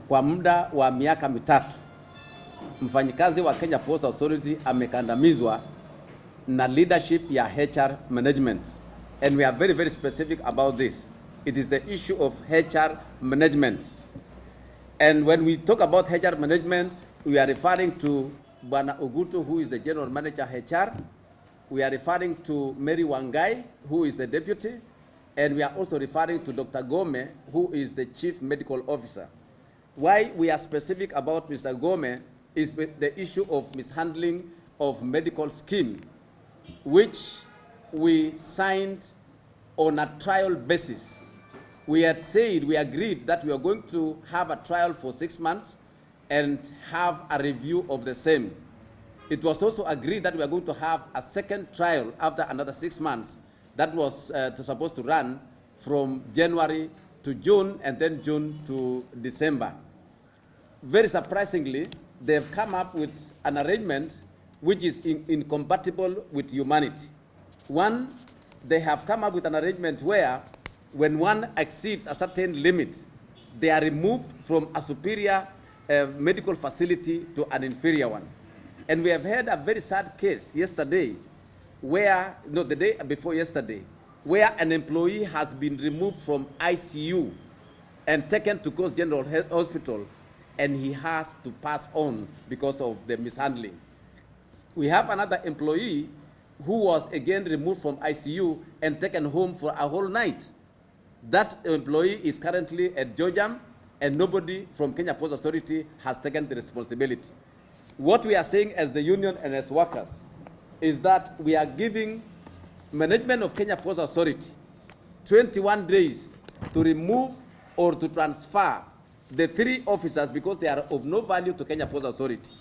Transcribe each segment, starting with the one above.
Kwa muda wa miaka mitatu, mfanyikazi wa Kenya Post Authority amekandamizwa na leadership ya HR management. And we are very, very specific about this. It is the issue of HR management. And when we talk about HR management, we are referring to Bwana Ogutu, who is the General Manager HR. We are referring to Mary Wangai, who is the Deputy. And we are also referring to Dr. Gome, who is the Chief Medical Officer. Why we are specific about Mr. Gome is the issue of mishandling of medical scheme, which we signed on a trial basis. We had said, we agreed that we are going to have a trial for 6 months and have a review of the same. It was also agreed that we are going to have a second trial after another 6 months. That was supposed to run from January to June and then June to December. Very surprisingly, they have come up with an arrangement which is incompatible with humanity. One, they have come up with an arrangement where when one exceeds a certain limit, they are removed from a superior medical facility to an inferior one. And we have had a very sad case yesterday where, no, the day before yesterday, where an employee has been removed from ICU and taken to Coast General Hospital, and he has to pass on because of the mishandling. We have another employee who was again removed from ICU and taken home for a whole night. That employee is currently at Georgia, and nobody from Kenya Post Authority has taken the responsibility. What we are saying as the union and as workers is that we are giving management of Kenya Post Authority 21 days to remove or to transfer the 3 officers because they are of no value to Kenya Post Authority.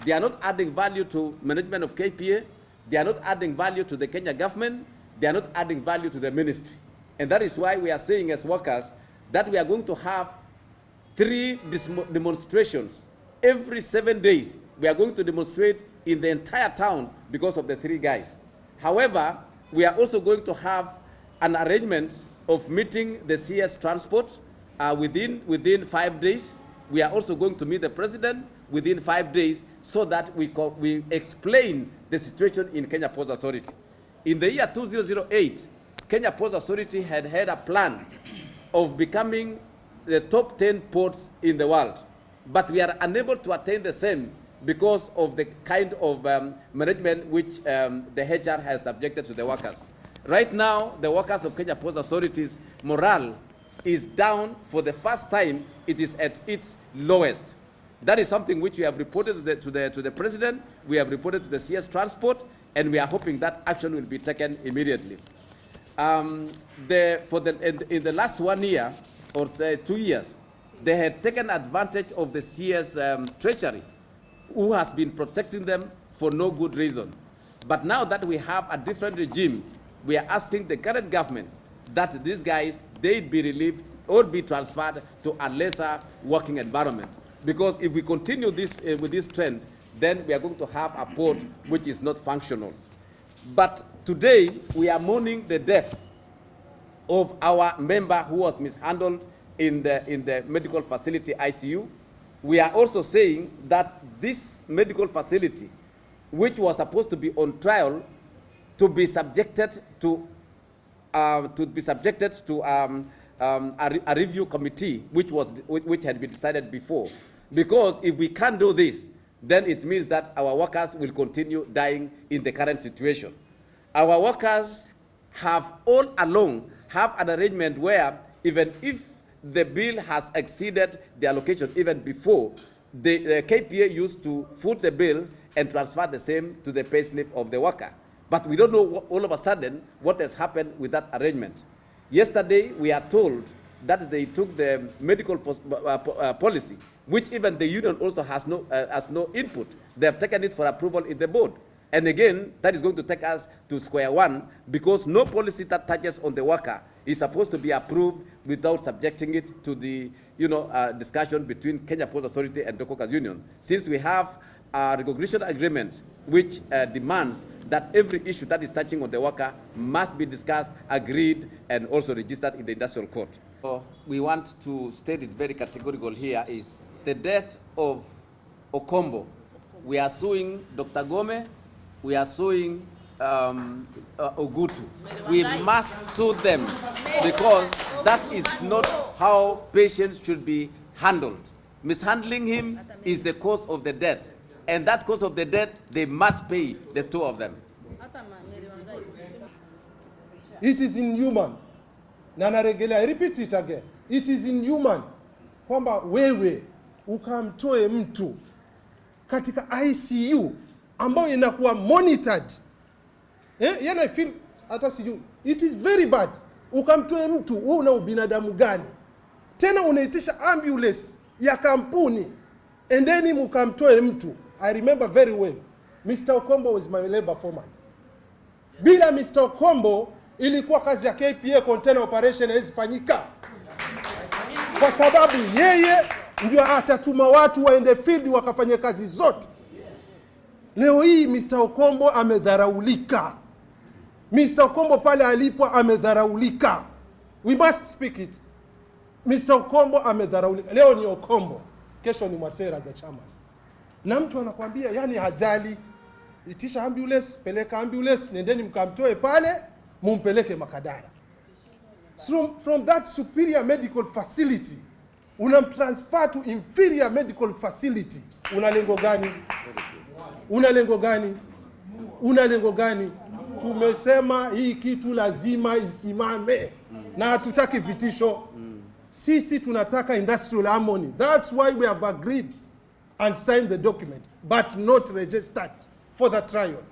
They are not adding value to management of KPA. They are not adding value to the Kenya government. They are not adding value to the ministry. And that is why we are saying as workers that we are going to have 3 demonstrations every 7 days. We are going to demonstrate in the entire town because of the 3 guys. However, we are also going to have an arrangement of meeting the CS transport within 5 days. We are also going to meet the president within 5 days so that we explain the situation in Kenya Post Authority. In the year 2008, Kenya Post Authority had a plan of becoming the top 10 ports in the world, but we are unable to attain the same because of the kind of management which the HR has subjected to the workers. Right now, the workers of Kenya Post Authority's morale is down. For the first time. It is at its lowest. That is something which we have reported to the president, we have reported to the CS Transport, and we are hoping that action will be taken immediately. In the last 1 year, or say 2 years, they had taken advantage of the CS Treasury, who has been protecting them for no good reason. But now that we have a different regime, we are asking the current government that these guys, they be relieved or be transferred to a lesser working environment. Because if we continue this with this trend, then we are going to have a port which is not functional. But today, we are mourning the death of our member who was mishandled in the medical facility ICU. We are also saying that this medical facility, which was supposed to be on trial, to be subjected to a review committee, which had been decided before. Because if we can't do this, then it means that our workers will continue dying in the current situation. Our workers have all along have an arrangement where even if the bill has exceeded the allocation even before, the KPA used to foot the bill and transfer the same to the payslip of the worker. But we don't know all of a sudden what has happened with that arrangement. Yesterday, we are told that they took the medical policy, which even the union also has no input. They have taken it for approval in the board. And again, that is going to take us to square one, because no policy that touches on the worker is supposed to be approved without subjecting it to the discussion between Kenya Post Authority and Dockworkers Union. Since we have a recognition agreement which demands that every issue that is touching on the worker must be discussed, agreed, and also registered in the industrial court. So we want to state it very categorical here is the death of Okombo, we are suing Dr. Gome, we are suing Ogutu. We must sue them because that is not how patients should be handled. Mishandling him is the cause of the death. And that cause of the death, they must pay, the two of them. It is inhuman. I repeat it again. It is inhuman kwamba wewe ukamtoe mtu katika ICU ambao inakuwa monitored. Yana I feel hata siju. It is very bad. Ukamtoe mtu, wewe una ubinadamu gani? Tena unaitisha ambulance ya kampuni and then mukamtoe mtu. I remember very well. Mr. Okombo was my labor foreman. Bila Mr. Okombo ilikuwa kazi ya KPA container operation haizifanyika. Kwa sababu yeye ndio atatuma watu waende field wakafanya kazi zote. Leo hii Mr. Okombo amedharaulika. Mr. Okombo pale alipo amedharaulika. We must speak it. Mr. Okombo amedharaulika. Leo ni Okombo, kesho ni Mwasera the chairman. Na mtu anakuambia yani hajali, itisha ambulance, peleka ambulance, nendeni mkamtoe pale, mumpeleke Makadara. So from that superior medical facility, unamtransfer to inferior medical facility. Una lengo gani? Una lengo gani? Una lengo gani? Tumesema hii kitu lazima isimame. Na hatutaki vitisho. Sisi tunataka industrial harmony. That's why we have agreed and signed the document, but not registered for the trial.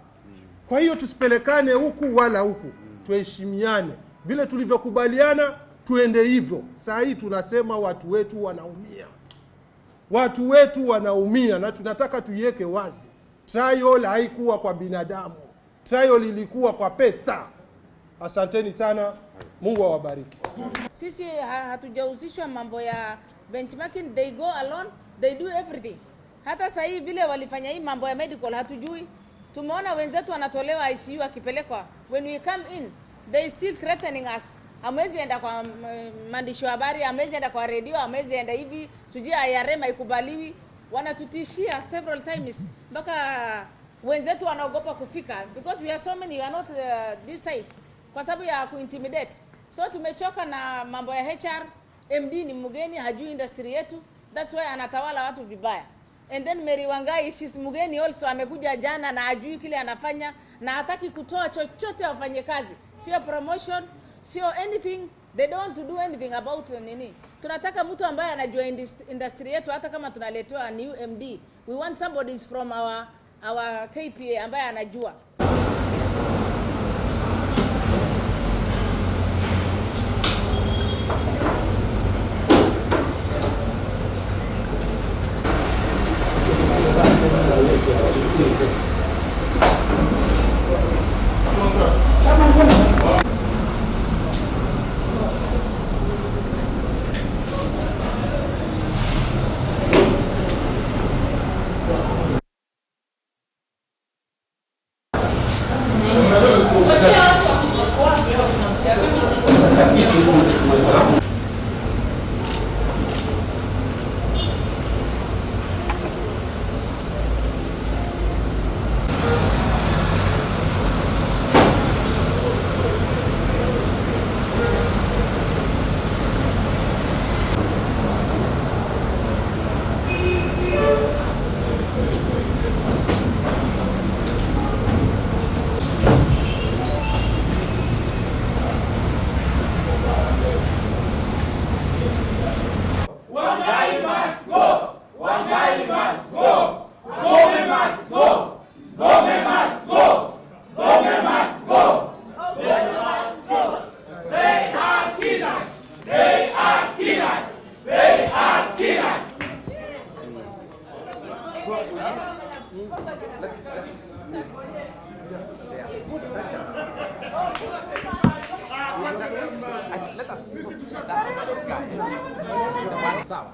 Kwa hiyo tusipelekane huku wala huku. Tuheshimiane. Vile tulivyokubaliana tuende hivyo. Saa hii tunasema watu wetu wanaumia. Watu wetu wanaumia na tunataka tuiweke wazi. Trial haikuwa kwa binadamu. Trial ilikuwa kwa pesa. Asanteni sana. Mungu awabariki. Sisi hatujahusishwa mambo ya benchmarking. They go alone, they do everything. Hata sasa hivi vile walifanya hii mambo ya medical hatujui. Tumeona wenzetu wanatolewa ICU akipelekwa. When we come in, they still threatening us. Amezi enda kwa maandishi wa habari, amezi enda kwa radio, amezi enda hivi, sujia IRM haikubaliwi. Wanatutishia several times. Mpaka wenzetu wanaogopa kufika because we are so many, we are not this size. Kwa sababu ya kuintimidate. So tumechoka na mambo ya HR. MD ni mgeni, hajui industry yetu. That's why anatawala watu vibaya. And then Mary Wangai, she's mgeni also, amekuja jana na hajui kile anafanya na hataki kutoa chochote wafanye kazi. Sio promotion, sio anything. They don't want to do anything about nini. Tunataka mtu ambaye anajua industry yetu hata kama tunaletewa new MD. We want somebody from our KPA ambaye anajua. Sawa.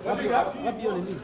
Wapi hiyo nini?